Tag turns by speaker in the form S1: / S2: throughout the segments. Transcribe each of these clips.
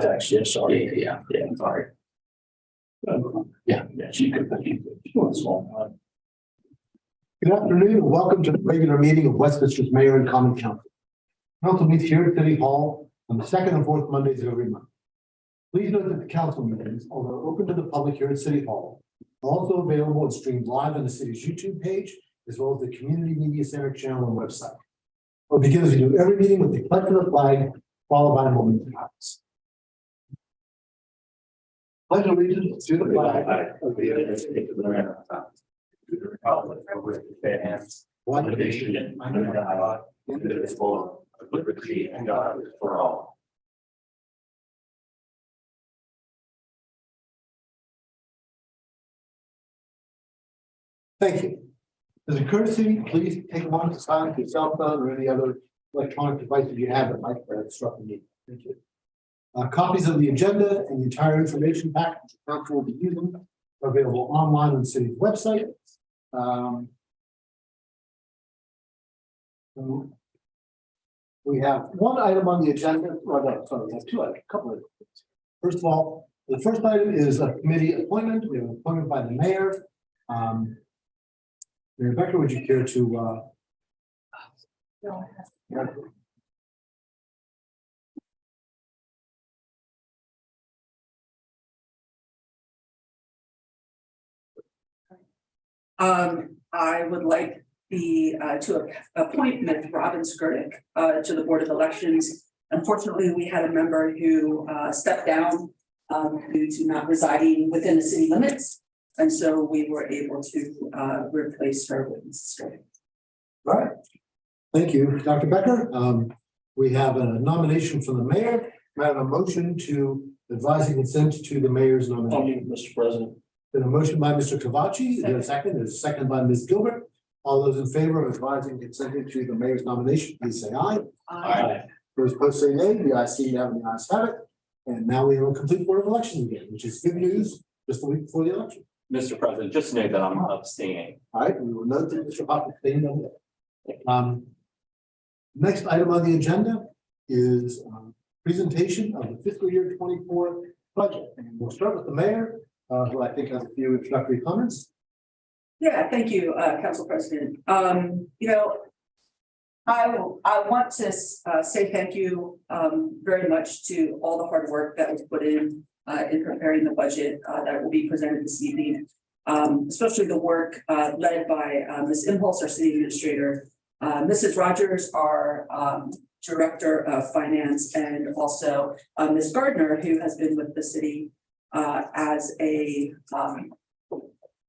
S1: Actually, sorry. Yeah, sorry. Yeah, she could.
S2: Good afternoon and welcome to the regular meeting of Westminster's Mayor and Common Council. Council meets here at City Hall on the second and fourth Mondays of every month. Please note that the council meetings, although open to the public here at City Hall, are also available and streamed live on the city's YouTube page, as well as the Community Media Center channel and website. We'll begin as we do every meeting with the pledge of the flag, followed by a moment of silence. Pledge allegiance to the flag of the United States of America, to the republic for which it stands, one nation under God, indivisible, with liberty and justice for all. Thank you. As a courtesy, please take a moment to silence your cell phone or any other electronic devices you have that might disrupt the meeting. Thank you. Copies of the agenda and the entire information package the council will be using are available online on the city's website. We have one item on the agenda. Well, no, sorry, we have two items, a couple of things. First of all, the first item is a committee appointment. We have an appointment by the mayor. Rebecca, would you care to
S3: I would like to appoint Ms. Robin Skirnick to the Board of Elections. Unfortunately, we had a member who stepped down due to not residing within the city limits. And so we were able to replace her with Ms. Skirnick.
S2: All right. Thank you, Dr. Becker. We have a nomination from the mayor. I have a motion to advise and consent to the mayor's nomination.
S1: Mr. President.
S2: Then a motion by Mr. Cavacci. Is there a second? There's a second by Ms. Gilbert. All those in favor of advising and consenting to the mayor's nomination, please say aye.
S1: Aye.
S2: Those opposed say nay. The ayes see it, have the ayes have it. And now we have a complete Board of Elections again, which is good news just a week before the election.
S4: Mr. President, just note that I'm abstaining.
S2: All right, we will note that Mr. Hoffman stayed on that. Next item on the agenda is presentation of the fiscal year 24 budget. And we'll start with the mayor, who I think has a few introductory comments.
S3: Yeah, thank you, Council President. You know, I want to say thank you very much to all the hard work that was put in preparing the budget that will be presented this evening, especially the work led by Ms. Impulse, our city administrator, Mrs. Rogers, our director of finance, and also Ms. Gardner, who has been with the city as a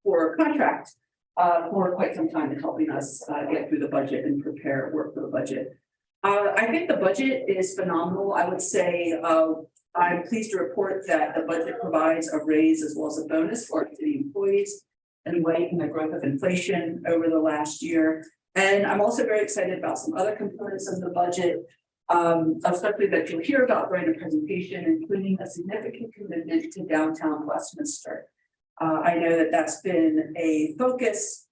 S3: for contract for quite some time and helping us get through the budget and prepare work for the budget. I think the budget is phenomenal. I would say I'm pleased to report that the budget provides a raise as well as a bonus for city employees and weighing the growth of inflation over the last year. And I'm also very excited about some other components of the budget, especially that you'll hear about during the presentation, including a significant commitment to downtown Westminster. I know that that's been a focus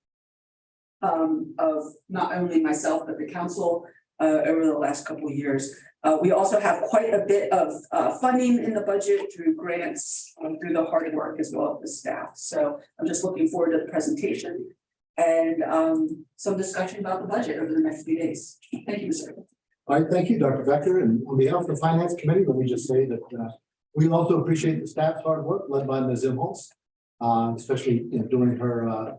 S3: of not only myself, but the council over the last couple of years. We also have quite a bit of funding in the budget through grants, through the hard work as well as the staff. So I'm just looking forward to the presentation and some discussion about the budget over the next few days. Thank you, Mr.
S2: All right, thank you, Dr. Becker. And on behalf of the Finance Committee, let me just say that we also appreciate the staff's hard work led by Ms. Impulse, especially during her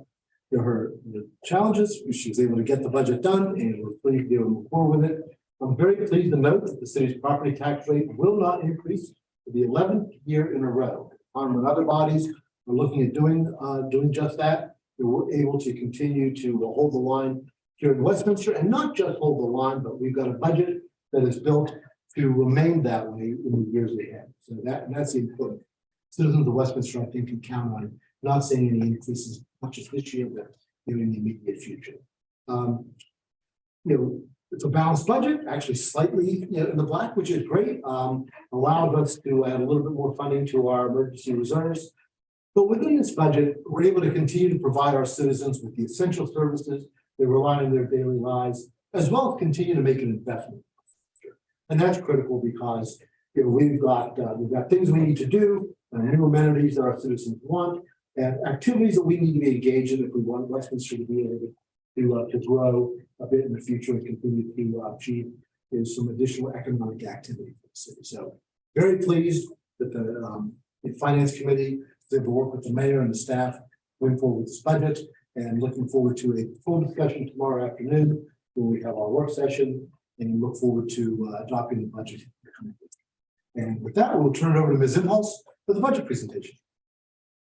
S2: challenges. She was able to get the budget done and we're pleased to be able to move forward with it. I'm very pleased to note that the city's property tax rate will not increase for the 11th year in a row. When other bodies are looking at doing just that, we were able to continue to hold the line here in Westminster, and not just hold the line, but we've got a budget that is built to remain that way in the years ahead. So that's important. Citizens of Westminster, I think, can count on not seeing any increases, not just this year, but in the immediate future. It's a balanced budget, actually slightly in the black, which is great. Allowed us to add a little bit more funding to our emergency reserves. But within this budget, we're able to continue to provide our citizens with the essential services they rely on in their daily lives, as well as continue to make an investment. And that's critical because we've got things we need to do, new amenities that our citizens want, and activities that we need to be engaged in if we want Westminster to be able to grow a bit in the future and continue to achieve some additional economic activity for the city. So very pleased that the Finance Committee is able to work with the mayor and the staff going forward with this budget, and looking forward to a full discussion tomorrow afternoon when we have our work session, and look forward to adopting the budget. And with that, we'll turn it over to Ms. Imholz for the budget presentation.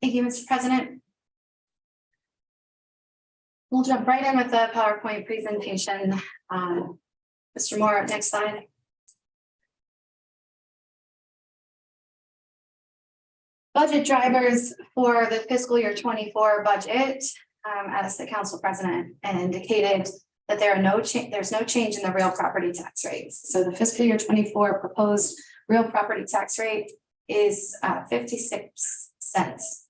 S5: Thank you, Mr. President. We'll jump right in with the PowerPoint presentation. Mr. Moore, next slide. Budget drivers for the fiscal year 24 budget, as the council president indicated that there's no change in the real property tax rates. So the fiscal year 24 proposed real property tax rate is 56 cents.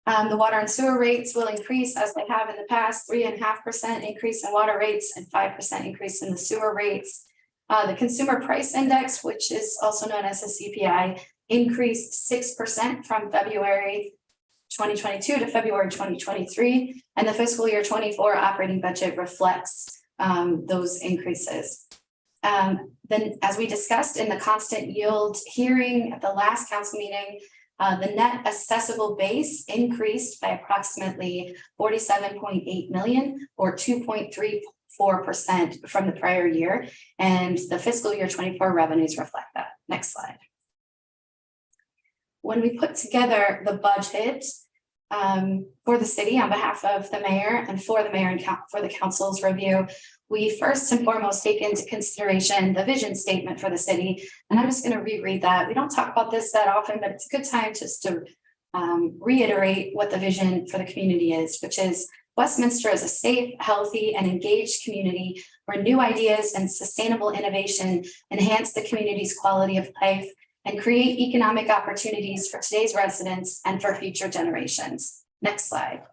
S5: The water and sewer rates will increase as they have in the past, 3.5% increase in water rates and 5% increase in the sewer rates. The consumer price index, which is also known as the CPI, increased 6% from February 2022 to February 2023, and the fiscal year 24 operating budget reflects those increases. Then, as we discussed in the constant yield hearing at the last council meeting, the net assessable base increased by approximately 47.8 million or 2.34% from the prior year, and the fiscal year 24 revenues reflect that. Next slide. When we put together the budget for the city on behalf of the mayor and for the mayor and for the council's review, we first and foremost take into consideration the vision statement for the city. And I'm just going to reread that. We don't talk about this that often, but it's a good time just to reiterate what the vision for the community is, which is Westminster is a safe, healthy, and engaged community where new ideas and sustainable innovation enhance the community's quality of life and create economic opportunities for today's residents and for future generations. Next slide.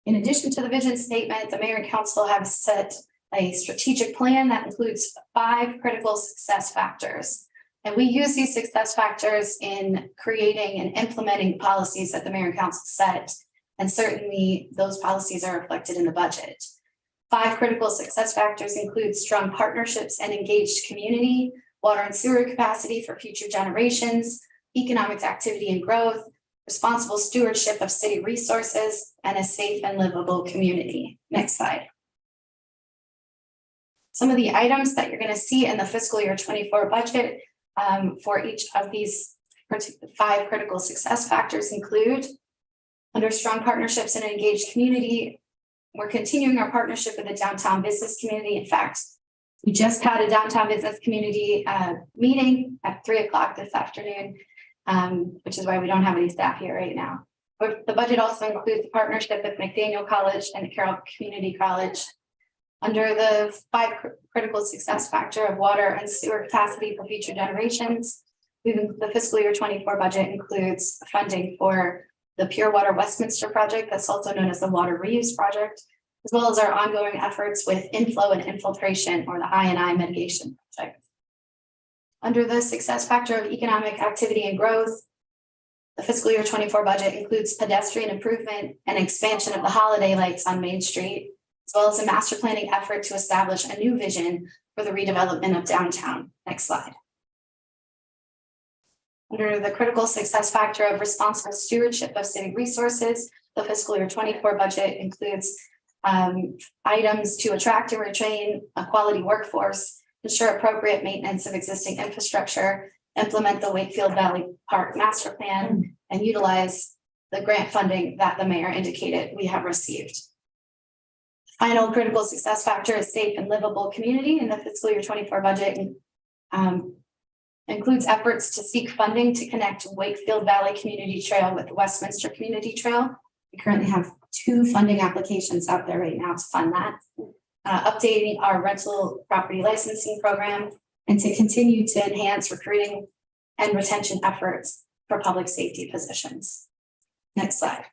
S5: In addition to the vision statement, the mayor and council have set a strategic plan that includes 5 critical success factors. And we use these success factors in creating and implementing policies that the mayor and council set. And certainly those policies are reflected in the budget. 5 critical success factors include strong partnerships and engaged community, water and sewer capacity for future generations, economic activity and growth, responsible stewardship of city resources, and a safe and livable community. Next slide. Some of the items that you're going to see in the fiscal year 24 budget for each of these 5 critical success factors include, under strong partnerships and engaged community, we're continuing our partnership with the downtown business community. In fact, we just had a downtown business community meeting at 3 o'clock this afternoon, which is why we don't have any staff here right now. But the budget also includes a partnership with McDaniel College and the Carroll Community College. Under the 5 critical success factor of water and sewer capacity for future generations, the fiscal year 24 budget includes funding for the Pure Water Westminster project, that's also known as the Water Reuse Project, as well as our ongoing efforts with inflow and infiltration, or the I&I mitigation project. Under the success factor of economic activity and growth, the fiscal year 24 budget includes pedestrian improvement and expansion of the holiday lights on Main Street, as well as a master planning effort to establish a new vision for the redevelopment of downtown. Next slide. Under the critical success factor of responsible stewardship of city resources, the fiscal year 24 budget includes items to attract and retain a quality workforce, ensure appropriate maintenance of existing infrastructure, implement the Wakefield Valley Park Master Plan, and utilize the grant funding that the mayor indicated we have received. Final critical success factor is safe and livable community, in the fiscal year 24 budget includes efforts to seek funding to connect Wakefield Valley Community Trail with Westminster Community Trail. We currently have 2 funding applications out there right now to fund that. updating our rental property licensing program, and to continue to enhance recruiting and retention efforts for public safety positions. Next slide.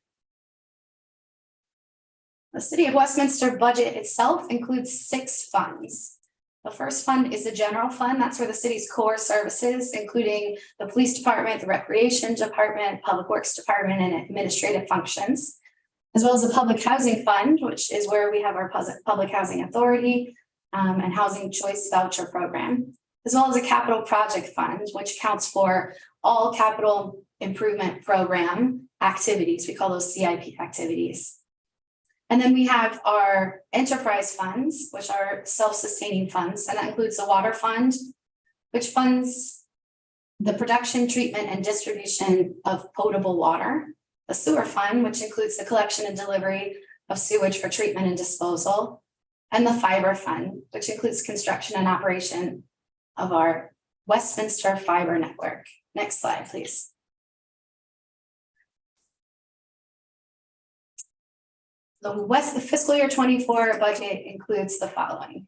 S5: The City of Westminster budget itself includes 6 funds. The first fund is the general fund. That's where the city's core services, including the police department, the recreation department, public works department, and administrative functions, as well as the public housing fund, which is where we have our public housing authority and housing choice voucher program, as well as a capital project fund, which accounts for all capital improvement program activities. We call those CIP activities. And then we have our enterprise funds, which are self-sustaining funds, and that includes the water fund, which funds the production, treatment, and distribution of potable water, the sewer fund, which includes the collection and delivery of sewage for treatment and disposal, and the fiber fund, which includes construction and operation of our Westminster fiber network. Next slide, please. The fiscal year 24 budget includes the following.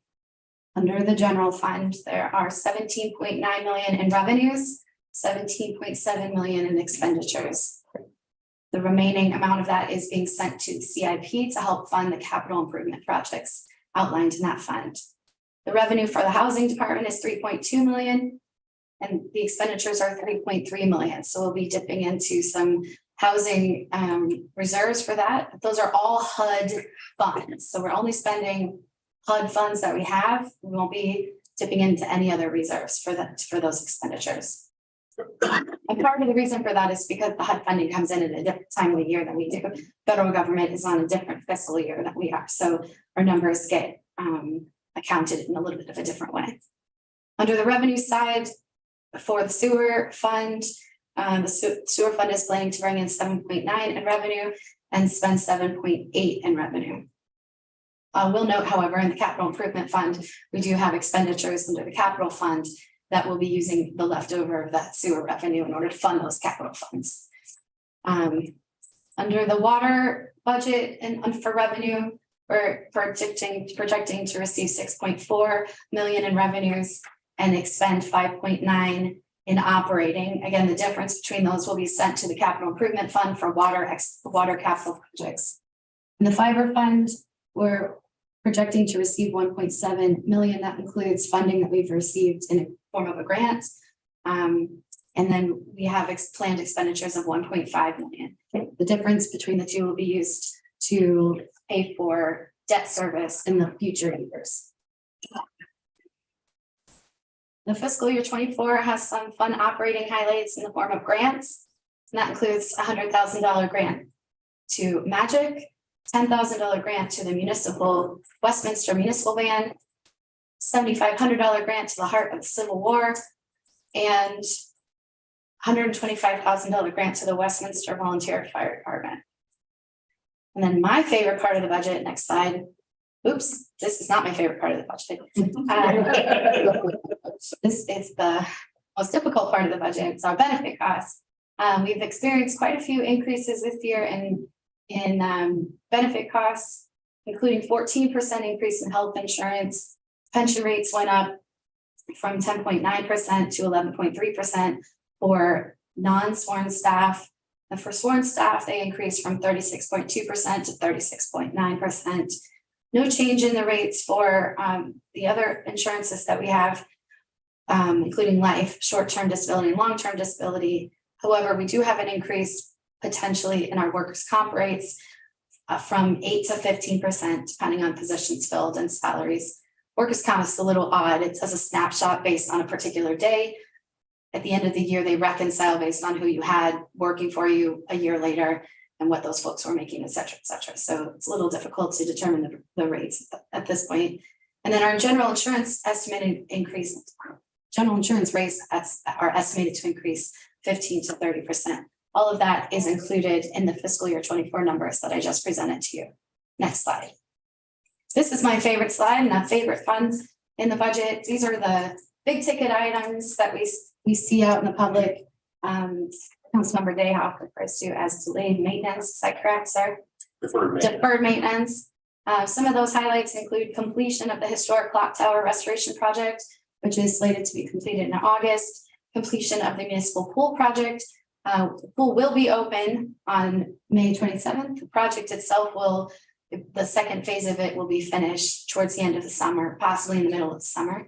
S5: Under the general fund, there are 17.9 million in revenues, 17.7 million in expenditures. The remaining amount of that is being sent to CIP to help fund the capital improvement projects outlined in that fund. The revenue for the housing department is 3.2 million, and the expenditures are 3.3 million. So we'll be dipping into some housing reserves for that. Those are all HUD funds. So we're only spending HUD funds that we have. We won't be dipping into any other reserves for those expenditures. And part of the reason for that is because the HUD funding comes in at a different time of the year than we do. Federal government is on a different fiscal year than we are. So our numbers get accounted in a little bit of a different way. Under the revenue side, for the sewer fund, the sewer fund is planning to bring in 7.9 in revenue and spend 7.8 in revenue. We'll note, however, in the capital improvement fund, we do have expenditures under the capital fund that will be using the leftover of that sewer revenue in order to fund those capital funds. Under the water budget and for revenue, we're projecting to receive 6.4 million in revenues and expend 5.9 in operating. Again, the difference between those will be sent to the capital improvement fund for water capital projects. In the fiber fund, we're projecting to receive 1.7 million. That includes funding that we've received in the form of a grant. And then we have planned expenditures of 1.5 million. The difference between the two will be used to pay for debt service in the future years. The fiscal year 24 has some fun operating highlights in the form of grants. And that includes a $100,000 grant to Magic, $10,000 grant to the Westminster Municipal Band, $7,500 grant to the Heart of the Civil War, and $125,000 grant to the Westminster Volunteer Fire Department. And then my favorite part of the budget, next slide. Oops, this is not my favorite part of the budget. This is the most difficult part of the budget. It's our benefit costs. We've experienced quite a few increases this year in benefit costs, including 14% increase in health insurance. Pension rates went up from 10.9% to 11.3% for non-sworn staff. And for sworn staff, they increased from 36.2% to 36.9%. No change in the rates for the other insurances that we have, including life, short-term disability, and long-term disability. However, we do have an increase potentially in our workers' comp rates from 8 to 15%, depending on positions filled and salaries. Workers' comp is a little odd. It does a snapshot based on a particular day. At the end of the year, they reconcile based on who you had working for you a year later and what those folks were making, et cetera, et cetera. So it's a little difficult to determine the rates at this point. And then our general insurance estimated increase, general insurance rates are estimated to increase 15 to 30%. All of that is included in the fiscal year 24 numbers that I just presented to you. Next slide. This is my favorite slide and a favorite fund in the budget. These are the big ticket items that we see out in the public. Councilmember Dayhoff refers to as delayed maintenance. Is that correct, sir?
S1: Deferred maintenance.
S5: Deferred maintenance. Some of those highlights include completion of the historic clock tower restoration project, which is slated to be completed in August, completion of the municipal pool project. The pool will be open on May 27th. The project itself will, the second phase of it will be finished towards the end of the summer, possibly in the middle of the summer.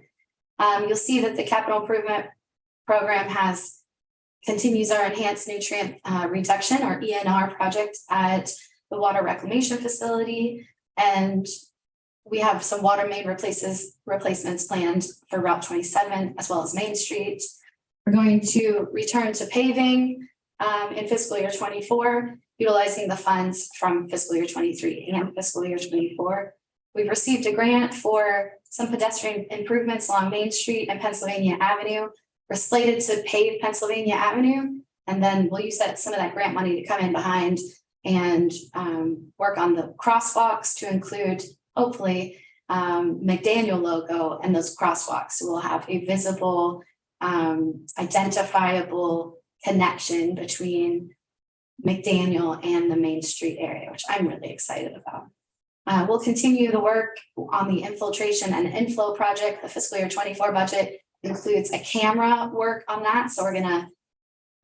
S5: You'll see that the capital improvement program continues our enhanced nutrient reduction, or ENR project at the water reclamation facility. And we have some water main replacements planned for Route 27 as well as Main Street. We're going to return to paving in fiscal year 24, utilizing the funds from fiscal year 23 and fiscal year 24. We've received a grant for some pedestrian improvements along Main Street and Pennsylvania Avenue. We're slated to pave Pennsylvania Avenue, and then we'll use some of that grant money to come in behind and work on the crosswalks to include, hopefully, McDaniel logo and those crosswalks. So we'll have a visible, identifiable connection between McDaniel and the Main Street area, which I'm really excited about. We'll continue the work on the infiltration and inflow project. The fiscal year 24 budget includes a camera work on that. So we're gonna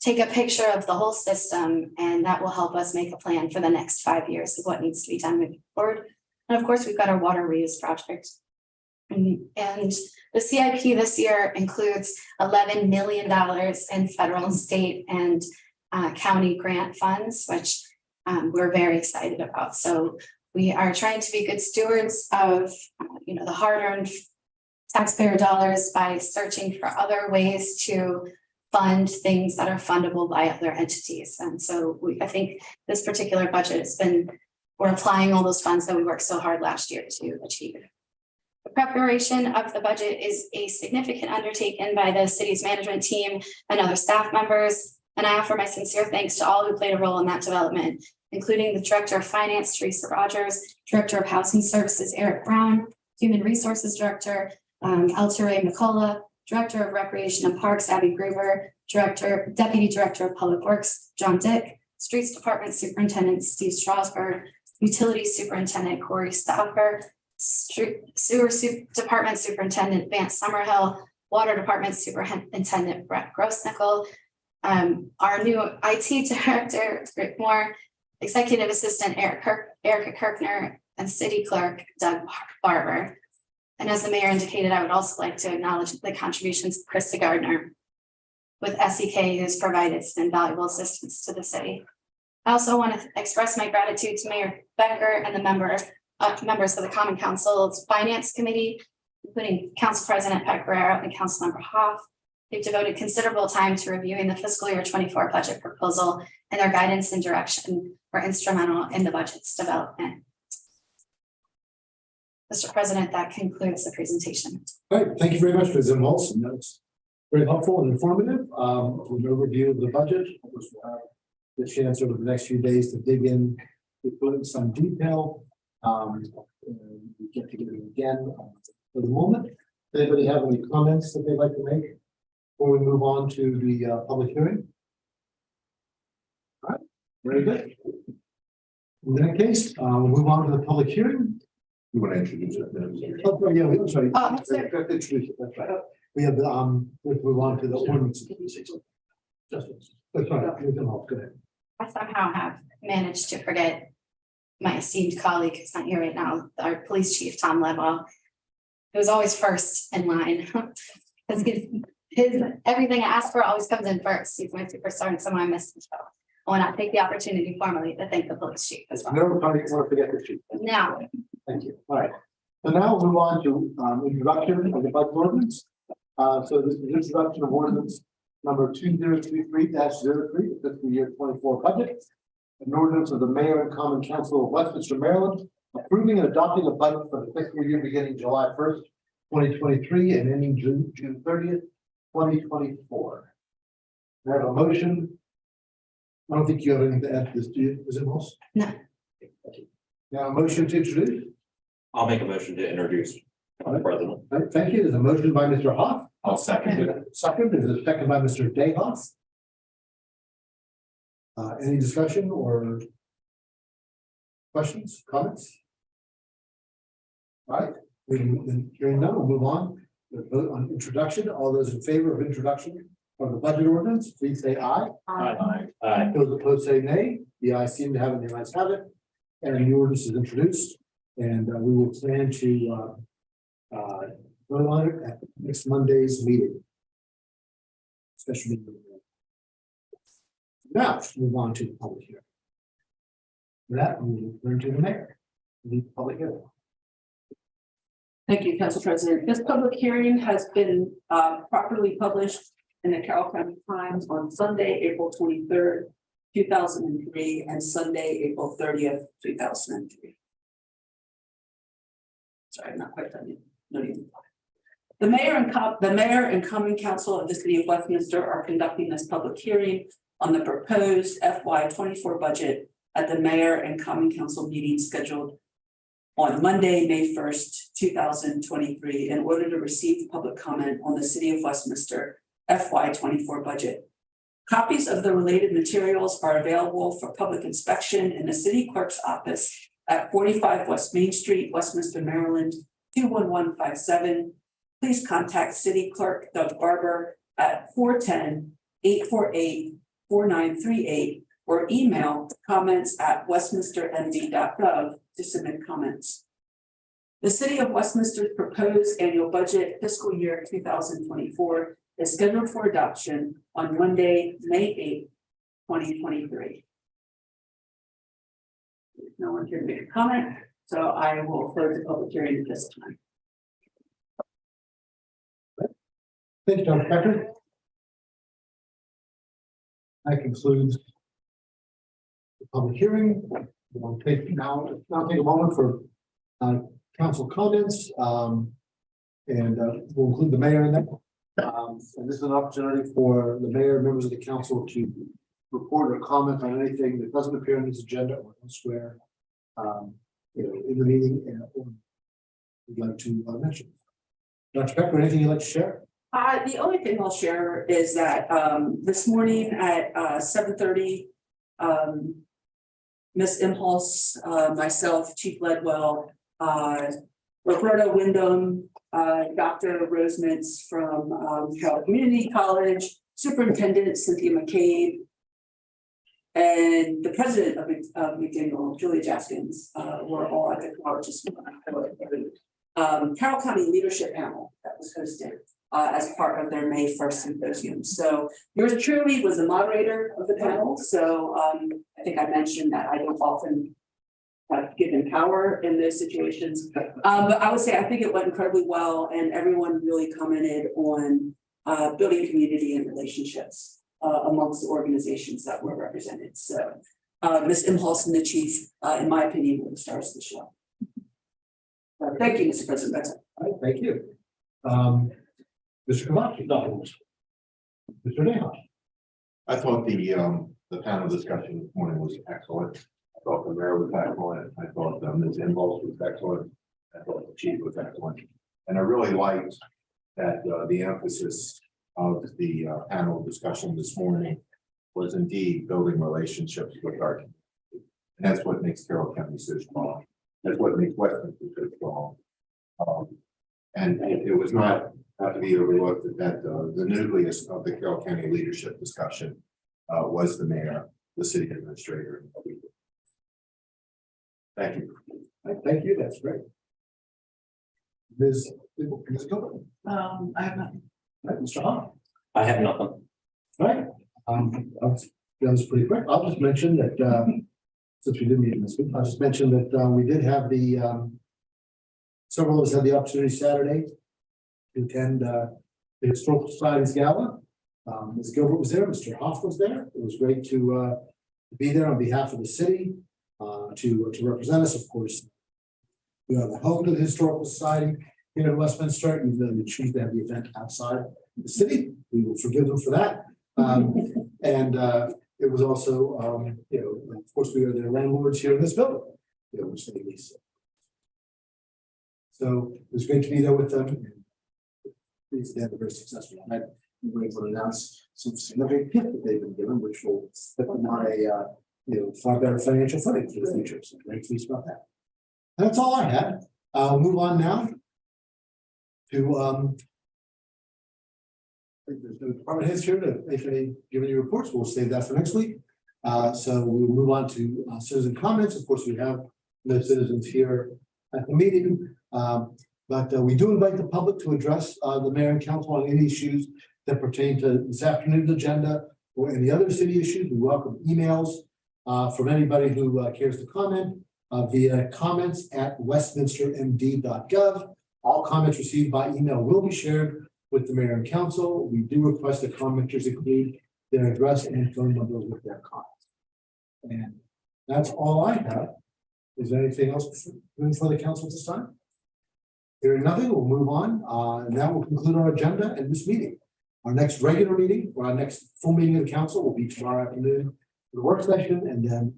S5: take a picture of the whole system, and that will help us make a plan for the next 5 years of what needs to be done moving forward. And of course, we've got our water reuse project. And the CIP this year includes $11 million in federal, state, and county grant funds, which we're very excited about. So we are trying to be good stewards of the hard-earned taxpayer dollars by searching for other ways to fund things that are fundable by other entities. And so I think this particular budget we're applying all those funds that we worked so hard last year to achieve. The preparation of the budget is a significant undertaking by the city's management team and other staff members. And I offer my sincere thanks to all who played a role in that development, including the Director of Finance, Teresa Rogers, Director of Housing Services, Eric Brown, Human Resources Director, Alturay McCullough, Director of Recreation and Parks, Abby Gruber, Deputy Director of Public Works, John Dick, Streets Department Superintendent, Steve Strasberg, Utilities Superintendent, Corey Stauffer, Sewer Department Superintendent, Vance Summerhill, Water Department Superintendent, Brett Grossnickel, our new IT Director, Rick Moore, Executive Assistant, Erica Kirkner, and City Clerk, Doug Barber. And as the mayor indicated, I would also like to acknowledge the contributions of Krista Gardner with SEK, who's provided some invaluable assistance to the city. I also want to express my gratitude to Mayor Becker and the members of the Common Council's Finance Committee, including Council President Pat Guerrero and Councilmember Hoff. They've devoted considerable time to reviewing the fiscal year 24 budget proposal, and their guidance and direction were instrumental in the budget's development. Mr. President, that concludes the presentation.
S2: All right, thank you very much, Ms. Zimholz. That was very helpful and informative. With an overview of the budget, of course, we'll have the chance over the next few days to dig in, to put in some detail. And we get together again for the moment. Does anybody have any comments that they'd like to make before we move on to the public hearing? All right, very good. In that case, we'll move on to the public hearing.
S6: You want to introduce it?
S2: Oh, yeah, I'm sorry.
S5: That's
S2: That's right. We have the, let's move on to the ordinance. That's right. Go ahead.
S5: I somehow have managed to forget my esteemed colleague who's not here right now, our police chief, Tom Ledwell. He was always first in line. Because his everything I ask for always comes in first. He's my superstar and someone I missed as well. I want to take the opportunity formally to thank the police chief as well.
S2: Never want to forget the chief.
S5: Now,
S2: Thank you. All right. So now we'll move on to introduction of the budget ordinance. So this is the introduction of ordinance number 2023-03, the fiscal year 24 budget. An ordinance of the mayor and common council of Westminster, Maryland, approving and adopting a budget for the fiscal year beginning July 1st, 2023 and ending June 30th, 2024. I have a motion. I don't think you have anything to add to this, do you? Is it most?
S5: No.
S2: Now a motion to introduce.
S4: I'll make a motion to introduce. President.
S2: All right, thank you. There's a motion by Mr. Hoff.
S6: I'll second it.
S2: Second, there's a second by Mr. Dayhoff. Any discussion or questions, comments? All right, hearing none, we'll move on. The vote on introduction. All those in favor of introduction of the budget ordinance, please say aye.
S1: Aye.
S2: Those opposed say nay. The ayes seem to have it, the ayes have it. And the ordinance is introduced, and we will plan to vote on it at next Monday's meeting. Special meeting. Now, let's move on to the public hearing. With that, we will turn to the mayor. Lead the public hearing.
S3: Thank you, Council President. This public hearing has been properly published in the Carroll County Times on Sunday, April 23rd, 2003, and Sunday, April 30th, 2003. Sorry, I'm not quite done yet. No need. The mayor and common council of the city of Westminster are conducting this public hearing on the proposed FY24 budget at the mayor and common council meeting scheduled on Monday, May 1st, 2023, in order to receive public comment on the city of Westminster FY24 budget. Copies of the related materials are available for public inspection in the city clerk's office at 45 West Main Street, Westminster, Maryland, 21157. Please contact City Clerk Doug Barber at 410-848-4938 or email comments@westminstermd.gov to submit comments. The City of Westminster's proposed annual budget fiscal year 2024 is scheduled for adoption on Monday, May 8th, 2023. There's no one here to make a comment, so I will close the public hearing at this time.
S2: Thank you, Dr. Becker. That concludes the public hearing. We'll take take a moment for council comments, and we'll include the mayor in that. And this is an opportunity for the mayor, members of the council to report or comment on anything that doesn't appear on this agenda or elsewhere, in the meeting, and or we'd like to mention. Dr. Becker, anything you'd like to share?
S3: The only thing I'll share is that this morning at 7:30, Ms. Imholz, myself, Chief Ledwell, Roberta Wyndham, Dr. Rosemans from Carroll Community College, Superintendent Cynthia McCabe, and the president of McDaniel, Julia Jaskins, were all at the college this morning. Carroll County Leadership Panel that was hosted as part of their May 1st symposium. So yours truly was the moderator of the panel. So I think I mentioned that I don't often given power in those situations. But I would say I think it went incredibly well, and everyone really commented on building community and relationships amongst the organizations that were represented. So Ms. Imholz and the chief, in my opinion, were the stars of the show. Thank you, Mr. President. That's it.
S2: All right, thank you. Mr. Kavaki.
S1: No.
S2: Mr. Neha.
S6: I thought the panel discussion this morning was excellent. I thought the mayor was excellent. I thought Ms. Involves was excellent. I thought the chief was excellent. And I really liked that the emphasis of the panel discussion this morning was indeed building relationships with our community. And that's what makes Carroll County so strong. That's what makes Westminster so strong. And it was not to be overlooked that the nucleus of the Carroll County leadership discussion was the mayor, the city administrator. Thank you.
S2: All right, thank you, that's great. Ms. Gilbert.
S3: I have nothing.
S2: All right, Mr. Hahn.
S4: I have nothing.
S2: All right, that was pretty quick. I'll just mention that, since we didn't meet this week, I'll just mention that we did have several of us had the opportunity Saturday to attend the Historical Society's Gala. Ms. Gilbert was there, Mr. Hoff was there. It was great to be there on behalf of the city, to represent us, of course. We are the home to the Historical Society here in Westminster, even though we choose to have the event outside the city. We will forgive them for that. And it was also, of course, we are their landlords here in this building, which they lease. So it was great to be there with them. They had a very successful night. We were able to announce some significant gift that they've been given, which will put them on a far better financial footing for the future. So very pleased about that. And that's all I had. Move on now to, I think there's no department heads here to make any, give any reports. We'll save that for next week. So we'll move on to citizen comments. Of course, we have no citizens here at the meeting. But we do invite the public to address the mayor and council on any issues that pertain to this afternoon's agenda or any other city issues. We welcome emails from anybody who cares to comment via comments@westminstermd.gov. All comments received by email will be shared with the mayor and council. We do request that commenters include their address and phone number with their comments. And that's all I have. Is there anything else for the council at this time? Hearing nothing, we'll move on. And that will conclude our agenda and this meeting. Our next regular meeting, or our next full meeting of the council will be tomorrow afternoon for the work session, and then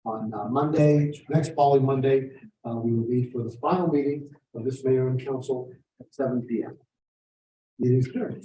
S2: on Monday, next following Monday, we will meet for the final meeting of this mayor and council at 7 p.m. Meeting is adjourned.